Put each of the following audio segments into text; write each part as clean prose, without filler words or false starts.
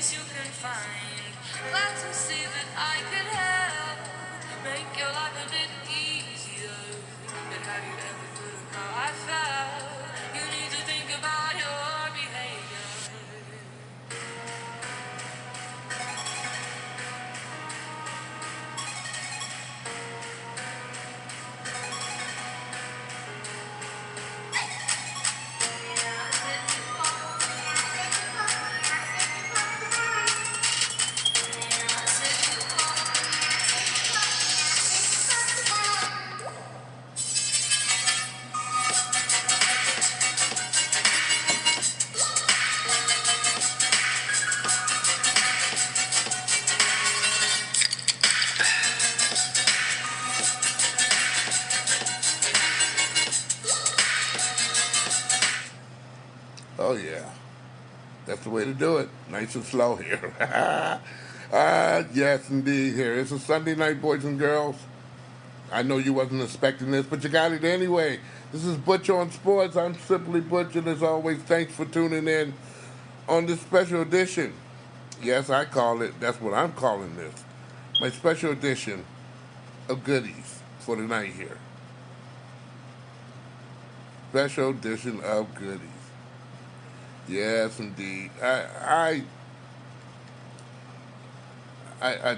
place you can find. Glad to see that I could help make your life a bit easier. But have you ever thought of how I felt? You need to think about your behavior. Oh, yeah. That's the way to do it. Nice and slow here. Yes, indeed, here. It's a Sunday night, boys and girls. I know you wasn't expecting this, but you got it anyway. This is Butch On Sports. I'm Simply Butch, and as always, thanks for tuning in on this special edition. Yes, I call it, that's what I'm calling this. My special edition of goodies for the night here. Special edition of goodies. Yes, indeed. I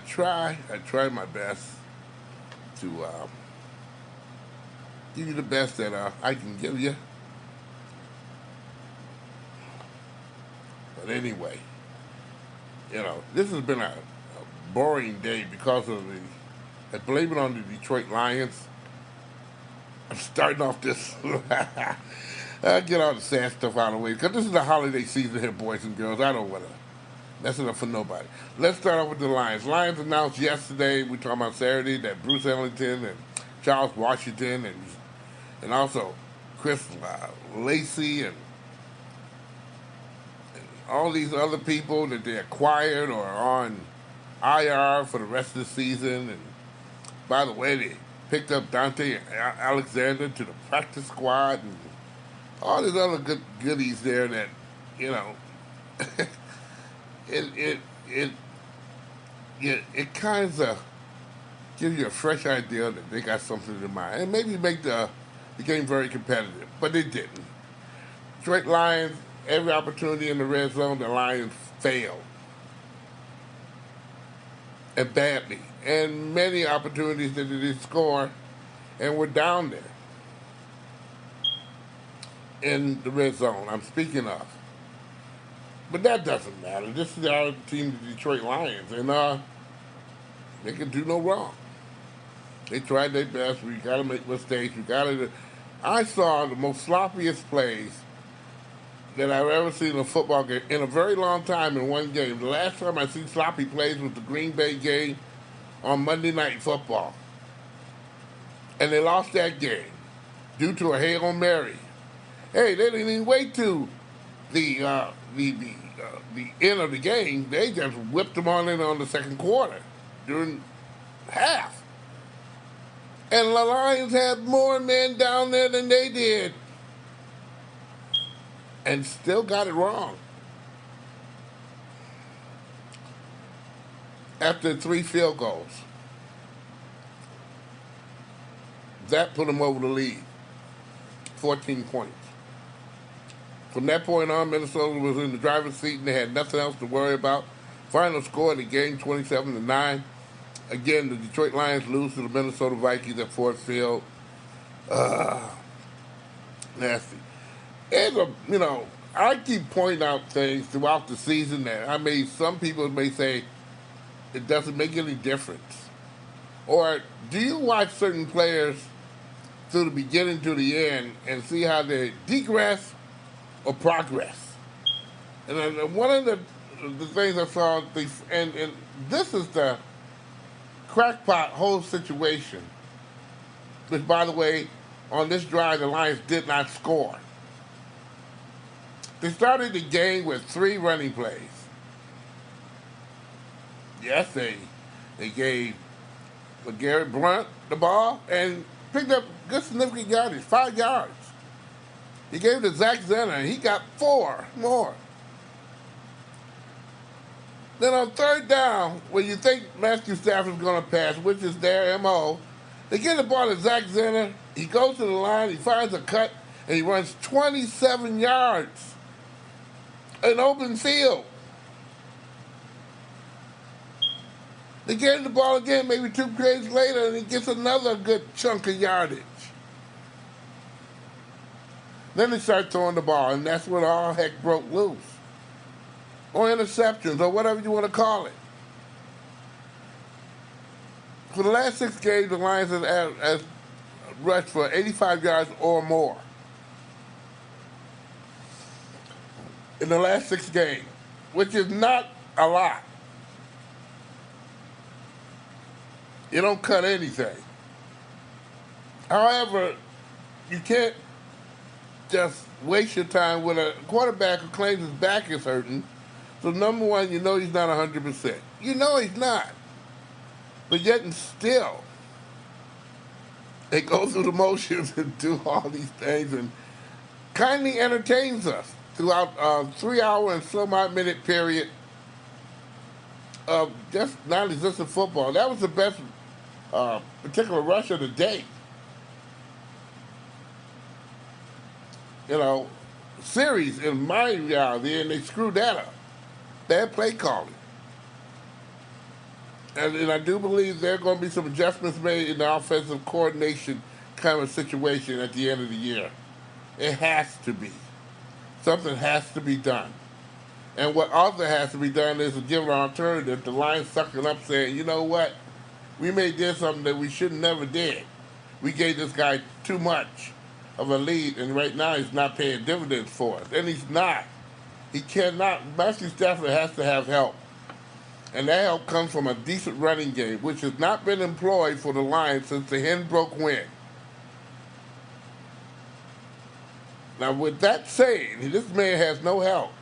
try my best to give you the best that I can give you. But anyway, this has been a boring day because of I blame it on the Detroit Lions. I'm starting off this. I'll get all the sad stuff out of the way because this is the holiday season here, boys and girls. I don't want to mess it up for nobody. Let's start off with the Lions. Lions announced yesterday, we talking about Saturday, that Bruce Ellington and Charles Washington and also Chris Lacey and all these other people that they acquired or are on IR for the rest of the season. And by the way, they picked up Dante Alexander to the practice squad and all these other goodies there that, it it it kind of gives you a fresh idea that they got something in mind and maybe make the game very competitive, but they didn't. Detroit Lions, every opportunity in the red zone, the Lions failed. And badly. And many opportunities that they did score and were down there in the red zone, I'm speaking of. But that doesn't matter. This is our team, the Detroit Lions, and they can do no wrong. They tried their best. We got to make mistakes. We got to. I saw the most sloppiest plays that I've ever seen in a football game in a very long time in one game. The last time I seen sloppy plays was the Green Bay game on Monday Night Football, and they lost that game due to a Hail Mary. Hey, they didn't even wait to the end of the game. They just whipped them on in on the second quarter during half. And the Lions had more men down there than they did. And still got it wrong. After 3 field goals. That put them over the lead. 14 points. From that point on, Minnesota was in the driver's seat and they had nothing else to worry about. Final score of the game, 27-9. Again, the Detroit Lions lose to the Minnesota Vikings at Ford Field. Nasty. And, I keep pointing out things throughout the season that some people may say it doesn't make any difference. Or do you watch certain players through the beginning to the end and see how they degress or progress? And then one of the things I saw, and this is the crackpot whole situation, which, by the way, on this drive, the Lions did not score. They started the game with 3 running plays. Yes, they gave LeGarrette Blount the ball and picked up good significant yardage, 5 yards. He gave it to Zach Zenner, and he got 4 more. Then on third down, when you think Matthew Stafford's going to pass, which is their MO, they get the ball to Zach Zenner. He goes to the line, he finds a cut, and he runs 27 yards in open field. They get him the ball again, maybe 2 plays later, and he gets another good chunk of yardage. Then they start throwing the ball, and that's when all heck broke loose. Or interceptions, or whatever you want to call it. For the last 6 games, the Lions have rushed for 85 yards or more. In the last 6 games, which is not a lot. You don't cut anything. However, you can't just waste your time with a quarterback who claims his back is hurting. So number one, you know he's not 100%. You know he's not. But yet and still, they go through the motions and do all these things and kindly entertains us throughout a 3-hour and some odd minute period of just non-existent football. That was the best particular rush of the day. Series in my reality, and they screwed that up. Bad play calling. And I do believe there are going to be some adjustments made in the offensive coordination kind of situation at the end of the year. It has to be. Something has to be done. And what also has to be done is to give an alternative. The Lions sucking up saying, you know what? We may did something that we should never did. We gave this guy too much of a lead, and right now he's not paying dividends for us. And he's not. He cannot. Matthew Stafford has to have help. And that help comes from a decent running game, which has not been employed for the Lions since the Henbrook win. Now, with that saying, this man has no help.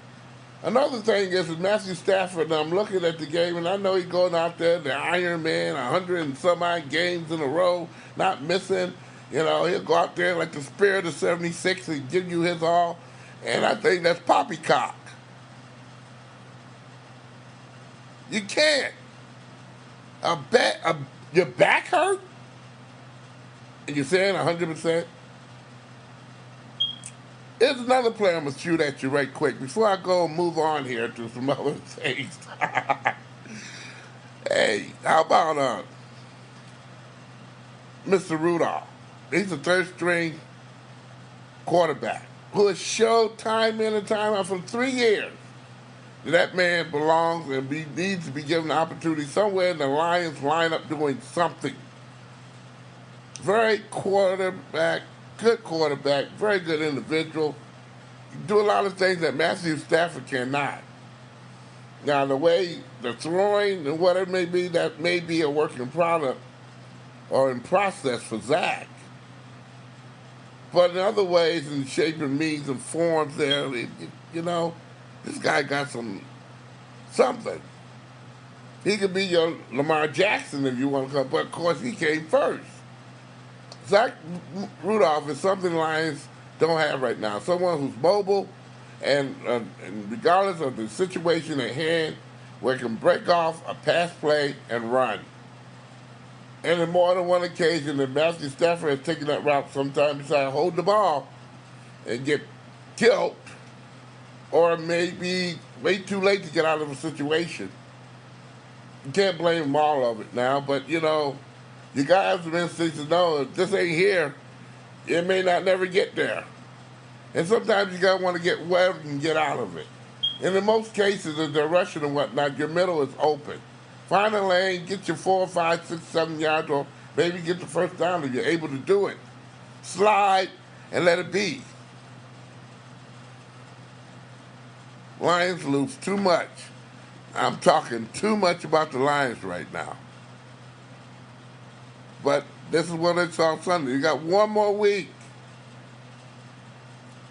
Another thing is with Matthew Stafford, I'm looking at the game, and I know he's going out there, the Iron Man, 100 and some odd games in a row, not missing. He'll go out there like the spirit of 76 and give you his all. And I think that's poppycock. You can't. Your back hurt? And you're saying 100%? Here's another player I'm going to shoot at you right quick before I go and move on here to some other things. Hey, how about Mr. Rudolph? He's a third-string quarterback who has showed time in and time out for 3 years that man belongs and needs to be given an opportunity somewhere in the Lions lineup doing something. Very good quarterback, very good individual. Do a lot of things that Matthew Stafford cannot. Now, the way the throwing and what it may be, that may be a working product or in process for Zach. But in other ways, in shape and means and forms there, this guy got something. He could be your Lamar Jackson if you want to come, but of course he came first. Zach Rudolph is something Lions don't have right now. Someone who's mobile and regardless of the situation at hand, where he can break off a pass play and run. And on more than one occasion, that Matthew Stafford has taken that route sometimes decide to hold the ball and get killed, or maybe wait too late to get out of a situation. You can't blame them all of it now, but you gotta have some instincts to know if this ain't here, it may not never get there. And sometimes you gotta want to get wet and get out of it. And in most cases, if they're rushing and whatnot, your middle is open. Find a lane, get your 4, 5, 6, 7 yards, or maybe get the first down if you're able to do it. Slide and let it be. Lions lose too much. I'm talking too much about the Lions right now. But this is what it's on Sunday. You got one more week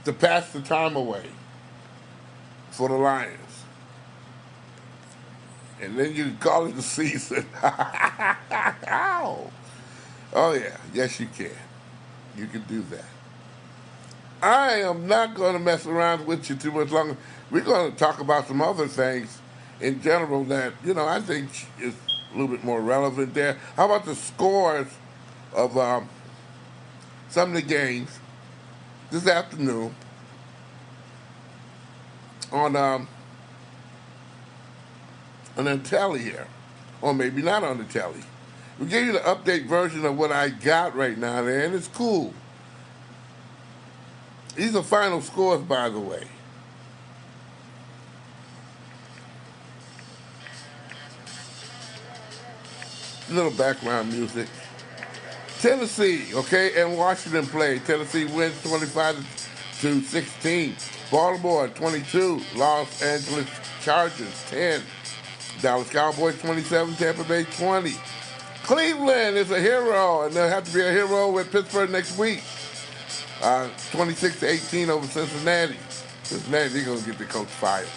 to pass the time away for the Lions. And then you can call it the season. Oh, yeah. Yes, you can. You can do that. I am not going to mess around with you too much longer. We're going to talk about some other things in general that, I think is a little bit more relevant there. How about the scores of some of the games this afternoon on the telly here? Or maybe not on the telly. We'll give you the update version of what I got right now there, and it's cool. These are final scores, by the way. Little background music. Tennessee, okay, and Washington play. Tennessee wins 25-16. Baltimore 22. Los Angeles Chargers 10. Dallas Cowboys 27. Tampa Bay 20. Cleveland is a hero, and they'll have to be a hero with Pittsburgh next week. 26-18 over Cincinnati. Cincinnati, they're going to get the coach fired.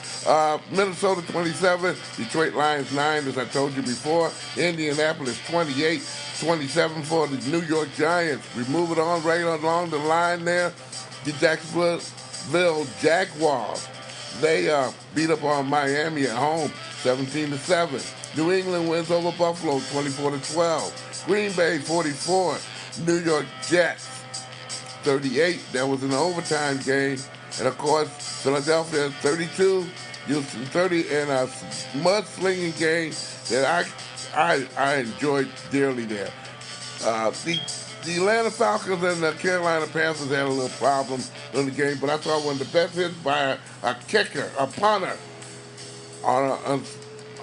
Minnesota 27, Detroit Lions 9, as I told you before. Indianapolis 28-27 for the New York Giants. We move it on right along the line there. The Jacksonville Jaguars. They beat up on Miami at home 17-7. New England wins over Buffalo 24-12. Green Bay 44. New York Jets 38. That was an overtime game. And of course, Philadelphia 32, Houston 30, and a mudslinging game that I enjoyed dearly there. The Atlanta Falcons and the Carolina Panthers had a little problem in the game, but I saw one of the best hits by a kicker, a punter, on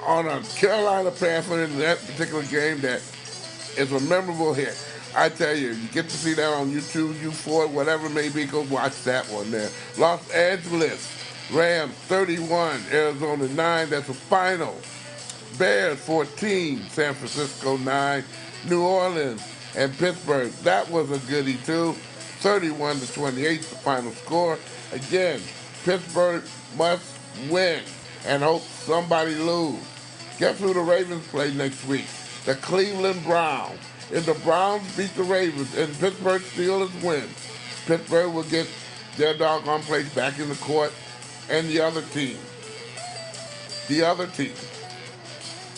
a Carolina Panther in that particular game that is a memorable hit. I tell you, you get to see that on YouTube, U4, whatever it may be, go watch that one there. Los Angeles Rams 31, Arizona 9, that's the final. Bears 14, San Francisco 9, New Orleans and Pittsburgh. That was a goodie too. 31-28, the final score. Again, Pittsburgh must win and hope somebody lose. Guess who the Ravens play next week? The Cleveland Browns. If the Browns beat the Ravens and Pittsburgh Steelers win, Pittsburgh will get their doggone place back in the court, and the other team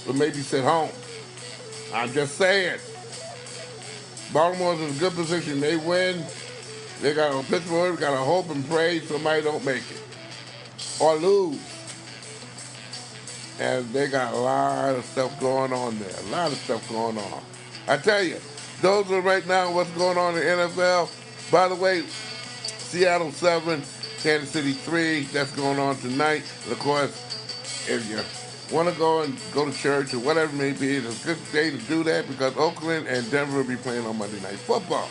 will maybe sit home. I'm just saying. Baltimore's in a good position. They win. Pittsburgh got to hope and pray somebody don't make it or lose. And they got a lot of stuff going on there. A lot of stuff going on. I tell you, those are right now what's going on in the NFL. By the way, Seattle 7, Kansas City 3. That's going on tonight. And of course, if you want to go to church or whatever it may be, it's a good day to do that because Oakland and Denver will be playing on Monday Night Football.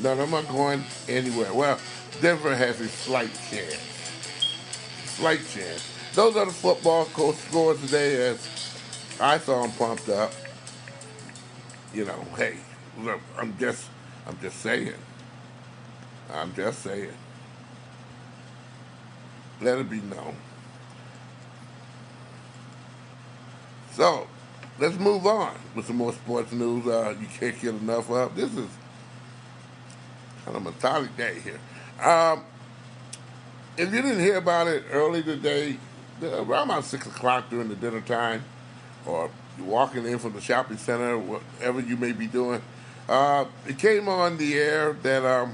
No, I'm not going anywhere. Well, Denver has a slight chance. Slight chance. Those are the football scores today as I saw them pumped up. Hey, look, I'm just saying. I'm just saying. Let it be known. So, let's move on with some more sports news you can't get enough of. This is kind of a methodic day here. If you didn't hear about it early today, around about 6 o'clock during the dinner time, or you're walking in from the shopping center, whatever you may be doing, it came on the air that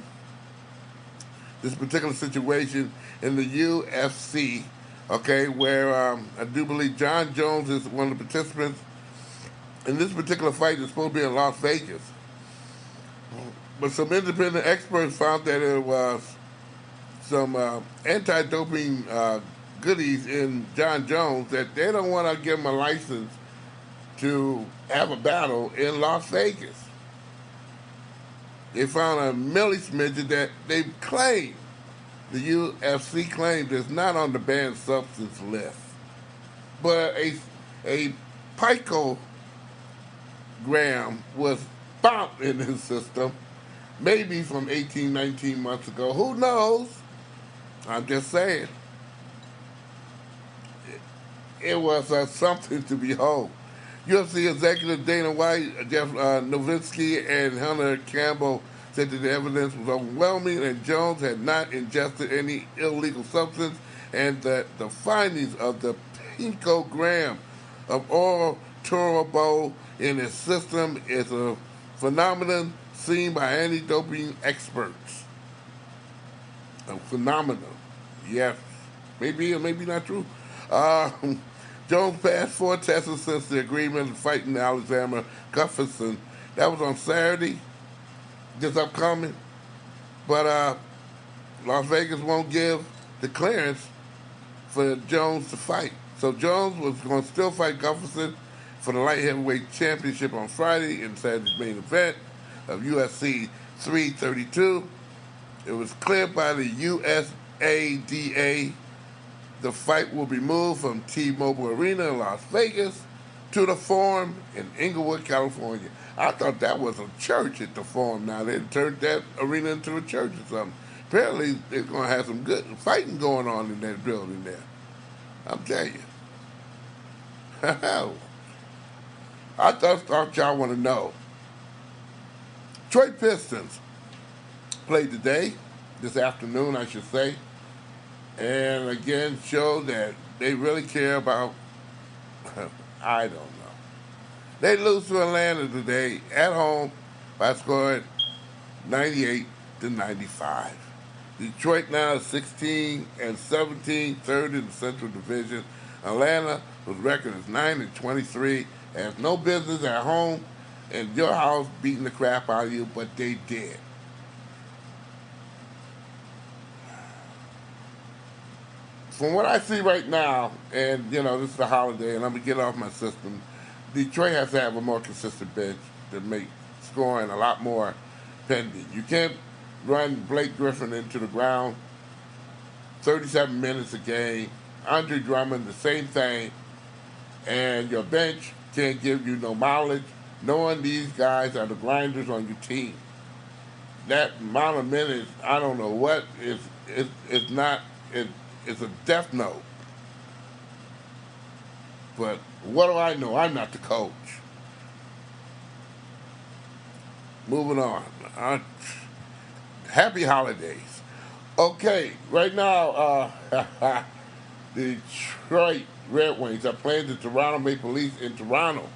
this particular situation in the UFC, okay, where I do believe John Jones is one of the participants in this particular fight that's supposed to be in Las Vegas. But some independent experts found that there was some anti-doping goodies in John Jones that they don't want to give him a license to have a battle in Las Vegas. They found a millismidget that they claim, the UFC claimed is not on the banned substance list. But a picogram was found in his system, maybe from 18, 19 months ago. Who knows? I'm just saying. It was something to behold. UFC executive Dana White, Jeff Novitzky, and Hunter Campbell said that the evidence was overwhelming and Jones had not ingested any illegal substance and that the findings of the picogram of oral turbo in his system is a phenomenon seen by anti-doping experts. A phenomenon, yes. Maybe or maybe not true. Uh, Jones passed 4 tests since the agreement of fighting Alexander Gustafsson. That was on Saturday, this upcoming. But Las Vegas won't give the clearance for Jones to fight. So Jones was going to still fight Gustafsson for the light heavyweight championship on Friday in Saturday's main event of UFC 332. It was cleared by the USADA. The fight will be moved from T-Mobile Arena in Las Vegas to the Forum in Inglewood, California. I thought that was a church at the Forum. Now they turned that arena into a church or something. Apparently they're going to have some good fighting going on in that building there. I'm telling you. I thought y'all want to know. Detroit Pistons played today, this afternoon, I should say, and again showed that they really care about, I don't know. They lose to Atlanta today at home by scoring 98-95. Detroit now is 16-17, third in the Central Division. Atlanta, whose record is 9-23, has no business at home in your house beating the crap out of you, but they did. From what I see right now, and this is the holiday, and I'm gonna get off my system. Detroit has to have a more consistent bench to make scoring a lot more pending. You can't run Blake Griffin into the ground 37 minutes a game. Andre Drummond, the same thing, and your bench can't give you no mileage, knowing these guys are the grinders on your team. That amount of minutes, I don't know what is not. It's a death note. But what do I know? I'm not the coach. Moving on. Happy holidays. Okay, right now, the Detroit Red Wings are playing the Toronto Maple Leafs in Toronto.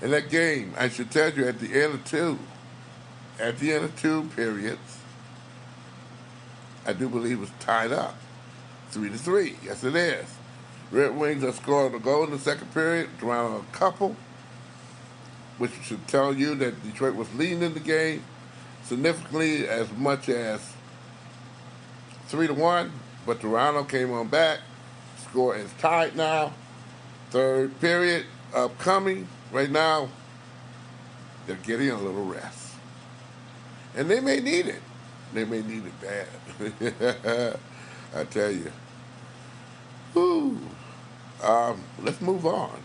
In that game, I should tell you, at the end of two periods, I do believe it was tied up. 3-3. Yes, it is. Red Wings have scored a goal in the second period, Toronto a couple, which should tell you that Detroit was leading in the game significantly as much as 3-1, but Toronto came on back. Score is tied now. Third period upcoming. Right now, they're getting a little rest. And they may need it. They may need it bad. I tell you. Whew. Let's move on.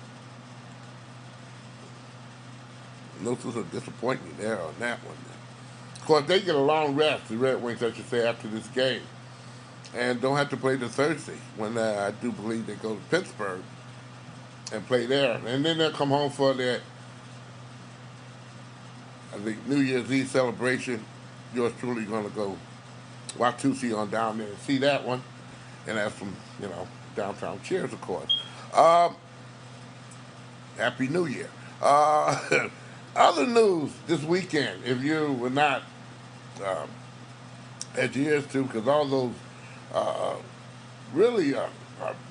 No sort of disappointment there on that one. Of course, they get a long rest, the Red Wings, I should say, after this game. And don't have to play the Thursday, when I do believe they go to Pittsburgh and play there. And then they'll come home for their, I think, New Year's Eve celebration. Yours truly going to go Watusi on down there and see that one. And have some, downtown cheers, of course. Happy New Year. Other news this weekend, if you were not at your ears to, because all those really are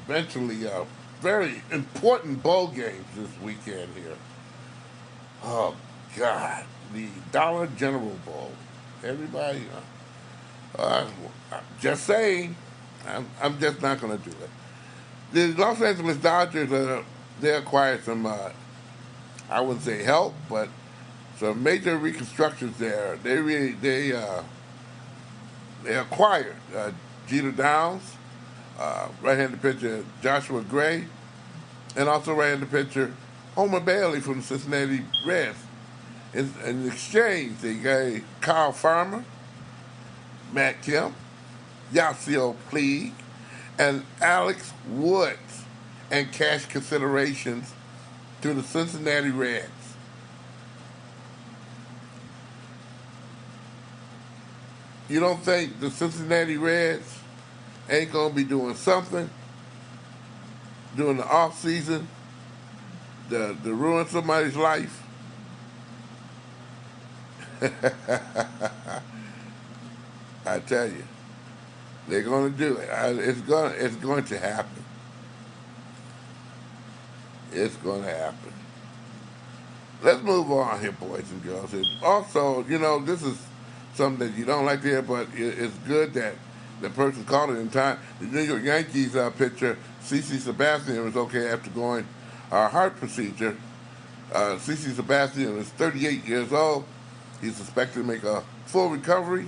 eventually very important bowl games this weekend here. Oh, God. The Dollar General Bowl. Everybody, just saying, I'm just not going to do it. The Los Angeles Dodgers, they acquired some, I wouldn't say help, but some major reconstructions there. They acquired Jeter Downs, right-handed pitcher Joshua Gray, and also right-handed pitcher Homer Bailey from the Cincinnati Reds. In exchange, they gave Kyle Farmer, Matt Kemp, Yasiel Puig, and Alex Woods, and cash considerations to the Cincinnati Reds. You don't think the Cincinnati Reds ain't going to be doing something during the off season to ruin somebody's life, I tell you, they're going to do it. It's going to happen. It's going to happen. Let's move on here, boys and girls. And also, this is something that you don't like to hear, but it's good that the person called it in time. The New York Yankees pitcher, CC Sabathia, was okay after going heart procedure. CC Sabathia is 38 years old. He's expected to make a full recovery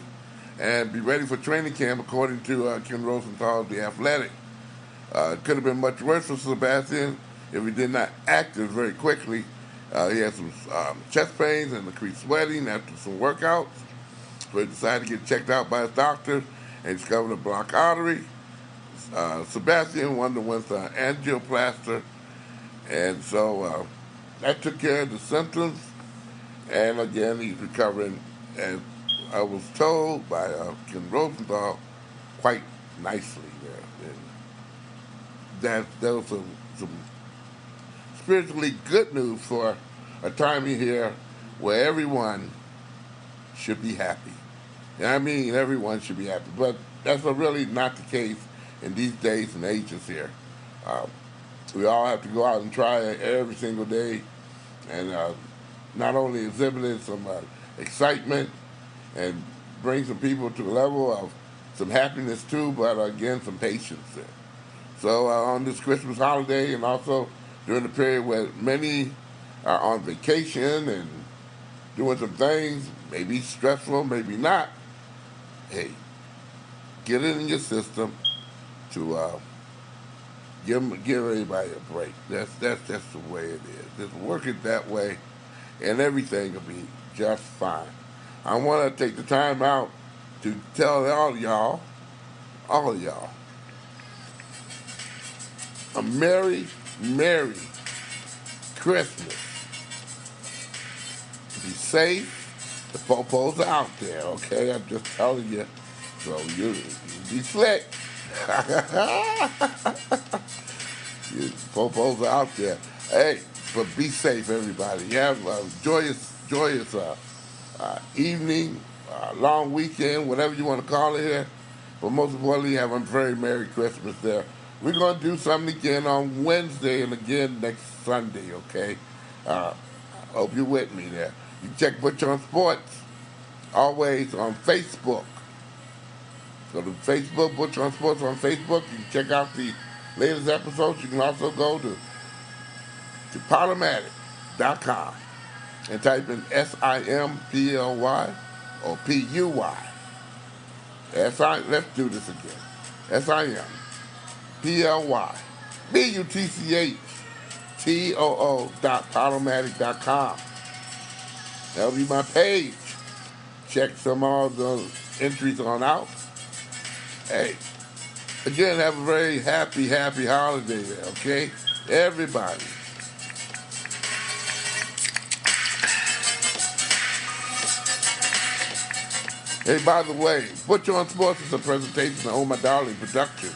and be ready for training camp, according to Ken Rosenthal of The Athletic. It could have been much worse for Sebastian if he did not act very quickly. He had some chest pains and increased sweating after some workouts, so he decided to get checked out by his doctor and discovered a blocked artery. Sebastian underwent an angioplasty, and so that took care of the symptoms. And again, he's recovering, as I was told by Ken Rosenthal, quite nicely there. And that was some spiritually good news for a time here where everyone should be happy. And I mean, everyone should be happy. But that's really not the case in these days and ages here. We all have to go out and try every single day, and not only exhibiting some excitement and bring some people to a level of some happiness too, but again, some patience there. So on this Christmas holiday, and also during the period where many are on vacation and doing some things, maybe stressful, maybe not, hey, get it in your system to give everybody a break. That's just the way it is. Just work it that way, and everything will be just fine. I want to take the time out to tell all of y'all, a Merry Christmas. Be safe. The popos are out there, okay? I'm just telling you. So you be slick. You popos are out there. Hey, but be safe, everybody. You have a joyous evening, long weekend, whatever you want to call it here. But most importantly, have a very Merry Christmas there. We're going to do something again on Wednesday and again next Sunday, okay? I hope you're with me there. You can check Butch On Sports, always on Facebook. Go to Facebook, Butch On Sports on Facebook. You can check out the latest episodes. You can also go to Podomatic.com and type in SIMPLY or PUY. Let's do this again. SIMPLY BUTCHTOO.Podomatic.com. That'll be my page. Check some of the entries on out. Hey, again, have a very happy holiday there, okay? Everybody. Hey, by the way, Butch On Sports is a presentation of Oh My Darling Productions.